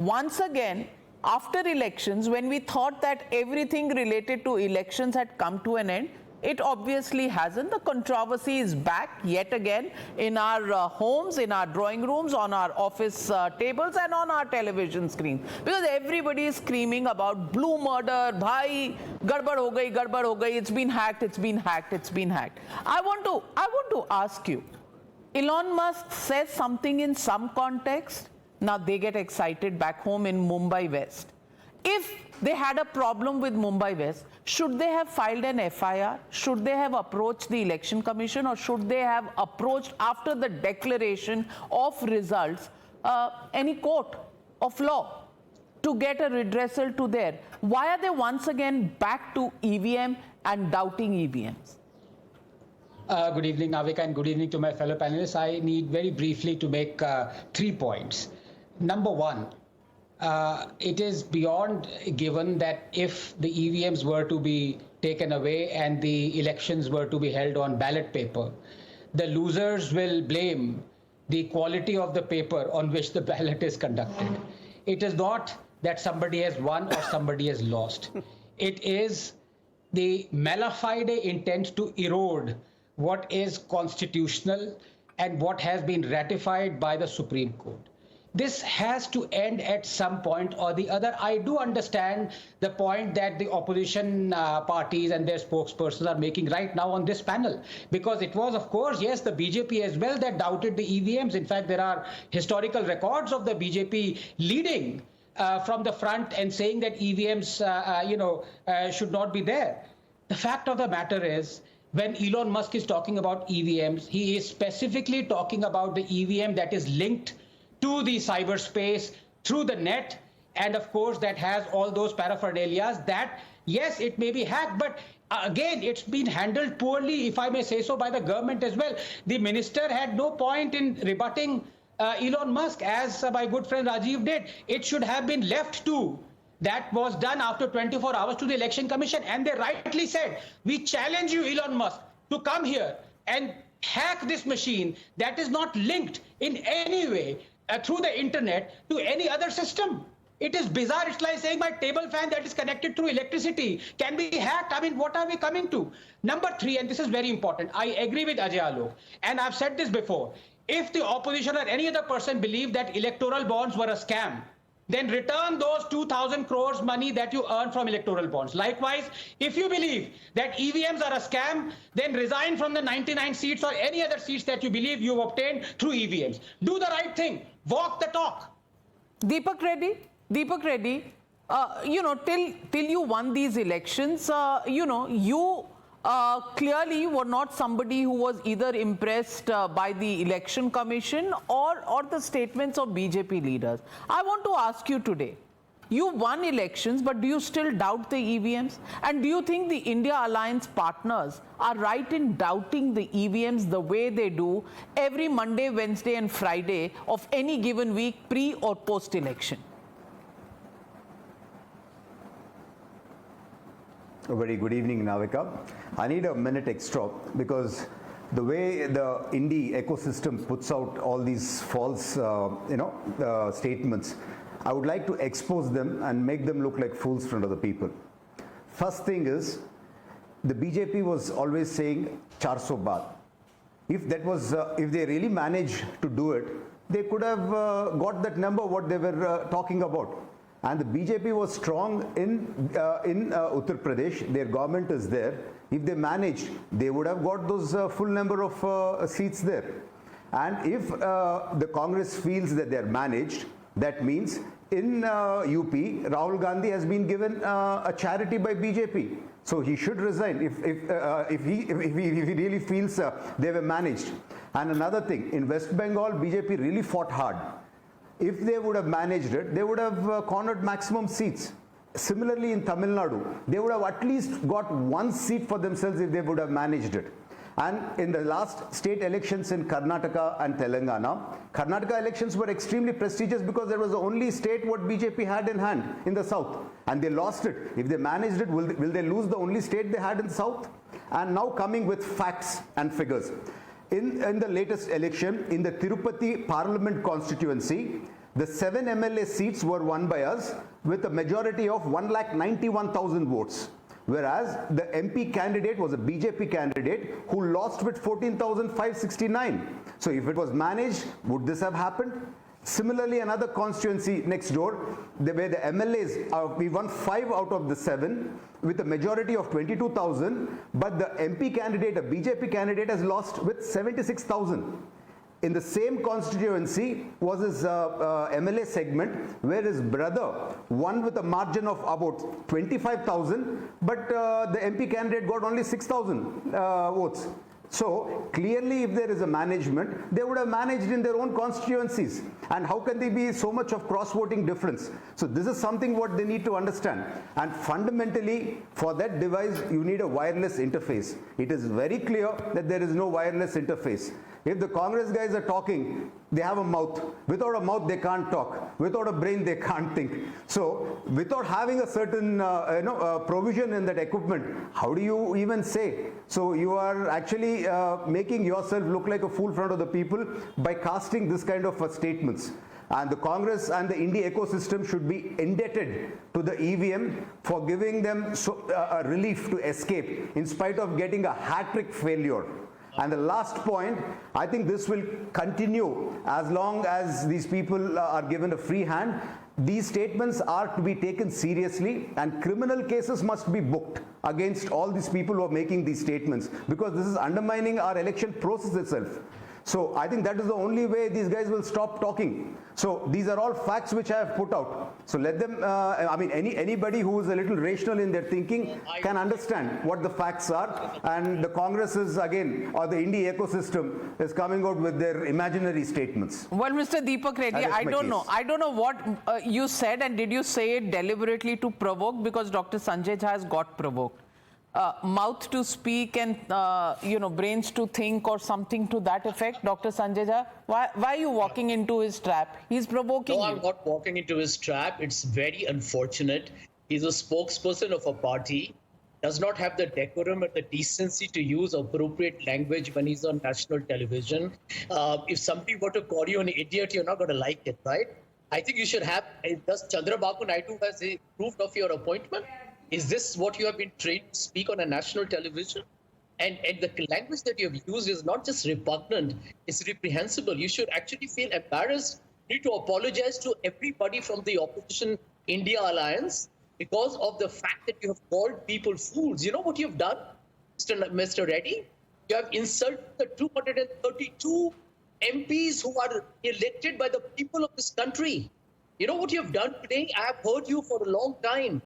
once again, after elections, when we thought that everything related to elections had come to an end, it obviously hasn't. The controversy is back yet again in our homes, in our drawing rooms, on our office tables and on our television screens. Because everybody is screaming about blue murder, bhai, gadbad ho gayi, it's been hacked, it's been hacked, it's been hacked. I want to ask you, Elon Musk says something in some context, now they get excited back home in Mumbai West. If they had a problem with Mumbai West, should they have filed an FIR? Should they have approached the Election Commission, or should they have approached, after the declaration of results, any court of law to get a redressal to there? Why are they once again back to EVM and doubting EVMs? Good evening, Navika, and good evening to my fellow panelists. I need very briefly to make 3 points. Number one, it is beyond given that if the EVMs were to be taken away and the elections were to be held on ballot paper, the losers will blame the quality of the paper on which the ballot is conducted. It is not that somebody has won or somebody has lost. It is the mala fide intent to erode what is constitutional and what has been ratified by the Supreme Court. This has to end at some point or the other. I do understand the point that the opposition parties and their spokespersons are making right now on this panel, because it was, of course, yes, the BJP as well that doubted the EVMs. In fact, there are historical records of the BJP leading from the front and saying that EVMs, should not be there. The fact of the matter is, when Elon Musk is talking about EVMs, he is specifically talking about the EVM that is linked to the cyberspace through the net, and of course that has all those paraphernalias that, yes, it may be hacked, but again, it's been handled poorly, if I may say so, by the government as well. The minister had no point in rebutting Elon Musk, as my good friend Rajiv did. It should have been left to, that was done after 24 hours, to the Election Commission, and they rightly said, we challenge you, Elon Musk, to come here and hack this machine that is not linked in any way through the internet to any other system. It is bizarre. It's like saying my table fan that is connected through electricity can be hacked. I mean, what are we coming to? Number three, and this is very important, I agree with Ajay Alok, and I've said this before. If the opposition or any other person believed that electoral bonds were a scam, then return those 2,000 crores money that you earn from electoral bonds. Likewise, if you believe that EVMs are a scam, then resign from the 99 seats or any other seats that you believe you've obtained through EVMs. Do the right thing. Walk the talk. Deepak Reddy, till you won these elections, you clearly were not somebody who was either impressed by the Election Commission or the statements of BJP leaders. I want to ask you today, you won elections, but do you still doubt the EVMs? And do you think the India Alliance partners are right in doubting the EVMs the way they do every Monday, Wednesday and Friday of any given week, pre or post-election? A very good evening, Navika. I need a minute extra because the way the indie ecosystem puts out all these false, statements, I would like to expose them and make them look like fools in front of the people. First thing is, the BJP was always saying 400 baat. If that was, if they really managed to do it, they could have got that number what they were talking about. And the BJP was strong in Uttar Pradesh. Their government is there. If they managed, they would have got those full number of seats there. And if the Congress feels that they are managed, that means in UP, Rahul Gandhi has been given a charity by BJP. So he should resign if he really feels they were managed. And another thing, in West Bengal, BJP really fought hard. If they would have managed it, they would have cornered maximum seats. Similarly, in Tamil Nadu, they would have at least got one seat for themselves if they would have managed it. And in the last state elections in Karnataka and Telangana, Karnataka elections were extremely prestigious because that was the only state what BJP had in hand in the south. And they lost it. If they managed it, will they lose the only state they had in the south? And now coming with facts and figures. In the latest election, in the Tirupati Parliament constituency, The 7 MLA seats were won by us with a majority of 1,91,000 votes. Whereas the MP candidate was a BJP candidate who lost with 14,569. So if it was managed, would this have happened? Similarly, another constituency next door, where the MLAs, we won 5 out of the 7 with a majority of 22,000, but the MP candidate, a BJP candidate, has lost with 76,000. In the same constituency was his MLA segment where his brother won with a margin of about 25,000, but the MP candidate got only 6,000 votes. So clearly, if there is a management, they would have managed in their own constituencies. And how can there be so much of cross-voting difference? So this is something what they need to understand. And fundamentally, for that device, you need a wireless interface. It is very clear that there is no wireless interface. If the Congress guys are talking, they have a mouth. Without a mouth, they can't talk. Without a brain, they can't think. So without having a certain provision in that equipment, how do you even say? So you are actually making yourself look like a fool in front of the people by casting this kind of statements. And the Congress and the India ecosystem should be indebted to the EVM for giving them a relief to escape in spite of getting a hat-trick failure. And the last point, I think this will continue as long as these people are given a free hand. These statements are to be taken seriously and criminal cases must be booked against all these people who are making these statements, because this is undermining our election process itself. So I think that is the only way these guys will stop talking. So these are all facts which I have put out. So let them, I mean, anybody who is a little rational in their thinking can understand what the facts are. And the Congress is again, or the India ecosystem is coming out with their imaginary statements. Well, Mr. Deepak Reddy, I don't know. I don't know what you said, and did you say it deliberately to provoke? Because Dr. Sanjay Jha has got provoked. Mouth to speak and brains to think, or something to that effect. Dr. Sanjay Jha, why are you walking into his trap? He's provoking you. No, I'm not walking into his trap. It's very unfortunate. He's a spokesperson of a party, does not have the decorum and the decency to use appropriate language when he's on national television. If somebody were to call you an idiot, you're not going to like it, right? I think you should have. Does Chandrababu Naidu has approved of your appointment? Is this what you have been trained to speak on a national television? And the language that you have used is not just repugnant, it's reprehensible. You should actually feel embarrassed. You need to apologize to everybody from the opposition India alliance because of the fact that you have called people fools. You know what you've done, Mr. Reddy? You have insulted the 232 MPs who are elected by the people of this country. You know what you've done today? I have heard you for a long time.